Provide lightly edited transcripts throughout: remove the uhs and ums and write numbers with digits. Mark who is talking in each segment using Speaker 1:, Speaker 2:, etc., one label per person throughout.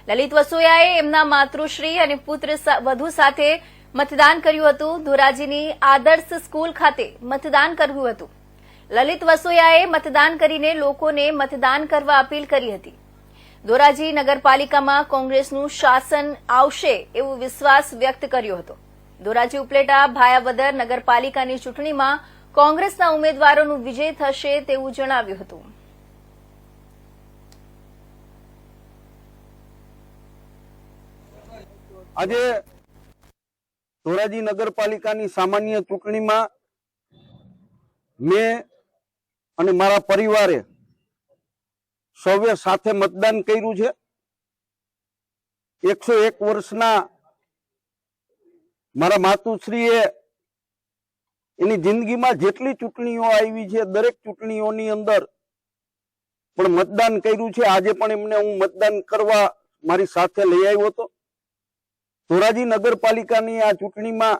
Speaker 1: લલિત વસોયાએ એમના માતૃશ્રી અને પુત્ર વધુ સાથે મતદાન કર્યું હતું। ધોરાજીની આદર્શ સ્કૂલ ખાતે મતદાન કર્યું હતું। લલિત વસોયાએ મતદાન કરીને લોકોને મતદાન કરવા અપીલ કરી હતી। ધોરાજી નગરપાલિકામાં કોંગ્રેસનું શાસન આવશે એવો વિશ્વાસ વ્યક્ત કર્યો હતો। ધોરાજી ઉપલેટા ભાયાવદર નગરપાલિકાની ચૂંટણીમાં કોંગ્રેસના ઉમેદવારોનું વિજય થશે તેવું જણાવ્યું હતું।
Speaker 2: આજે ધોરાજી નગરપાલિકાની સામાન્ય ચૂંટણીમાં મેં અને મારા પરિવારે સૌએ સાથે મતદાન કર્યું છે। 101 વર્ષના મારા માતુશ્રીએ એની જિંદગીમાં જેટલી ચૂંટણીઓ આવી છે દરેક ચૂંટણીઓની અંદર પણ મતદાન કર્યું છે। આજે પણ એમને હું મતદાન કરવા મારી સાથે લઈ આવ્યો હતો। ધોરાજી નગરપાલિકાની આ ચૂંટણીમાં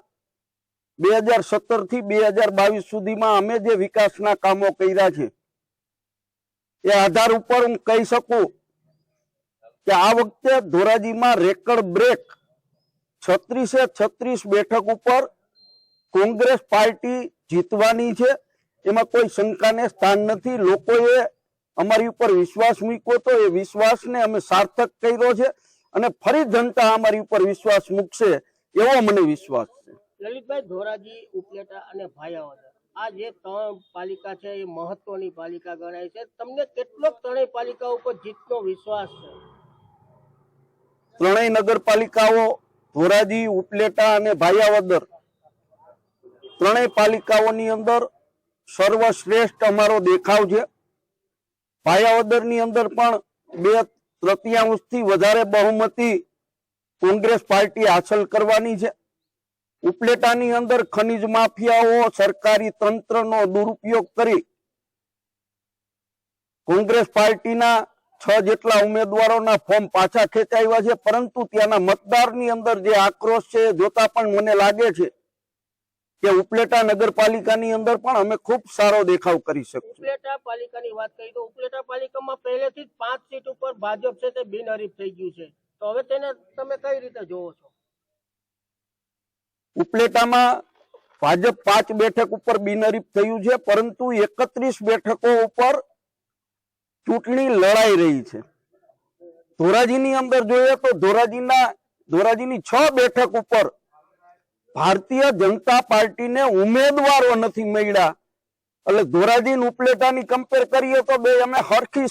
Speaker 2: 2017 થી 2022 સુધીમાં અમે જે વિકાસના કામો કર્યા છે એ આધાર ઉપર હું કહી શકું કે આ વખતે ધોરાજીમાં રેકર્ડ બ્રેક 36 બેઠક ઉપર કોંગ્રેસ પાર્ટી જીતવાની છે। એમાં કોઈ શંકાને સ્થાન નથી। લોકોએ અમારી ઉપર વિશ્વાસ મૂક્યો તો એ વિશ્વાસને અમે સાર્થક કર્યો છે અને ફરી જનતા અમારી ઉપર વિશ્વાસ મૂકશે એવો મને વિશ્વાસ છે।
Speaker 3: લલિતભાઈ, ધોરાજી, ઉપલેટા અને ભાયાવદર આ જે ત્રણ પાલિકા છે એ મહત્વની પાલિકા ગણાય છે। તમને કેટલોક ત્રણેય પાલિકા ઉપર જીતનો વિશ્વાસ છે?
Speaker 2: ત્રણેય નગરપાલિકાઓ ધોરાજી, ઉપલેટા અને ભાયાવદર ત્રણેય પાલિકાઓની અંદર સર્વશ્રેષ્ઠ અમારો દેખાવ છે। ભાયાવદરની અંદર પણ 2/3 થી વધારે બહુમતી કોંગ્રેસ પાર્ટી હાંસલ કરવાની છે। ઉપલેટાની અંદર ખનીજ માફિયાઓ સરકારી તંત્રનો દુરુપયોગ કરી કોંગ્રેસ પાર્ટીના 6 જેટલા ઉમેદવારોના ફોર્મ પાછા ખેંચાવ્યા છે, પરંતુ ત્યાંના મતદારની અંદર જે આક્રોશ છે એ જોતા પણ મને લાગે છે કે ઉપલેટા નગરપાલિકાની અંદર પણ અમે ખૂબ સારો દેખાવ કરી શકીશું।
Speaker 3: ઉપલેટા પાલિકાની વાત કરી તો ઉપલેટા પાલિકામાં પહેલેથી જ 5 સીટ ઉપર ભાજપ છે તે બિનહરીફ થઈ ગયું છે, તો હવે તેને તમે કઈ રીતે જોવો છો?
Speaker 2: ઉપલેટામાં ભાજપ 5 બેઠક ઉપર બિનહરીફ થયું છે, પરંતુ 31 બેઠકો ઉપર ચૂંટણી લડાઈ રહી છે। ધોરાજીની અંદર જોઈએ તો ધોરાજીની 6 બેઠક ઉપર ભારતીય જનતા પાર્ટીને ઉમેદવારો નથી મળ્યા। એટલે ધોરાજી અને ઉપલેટાની કમ્પેર કરીએ તો બે અમે હરખી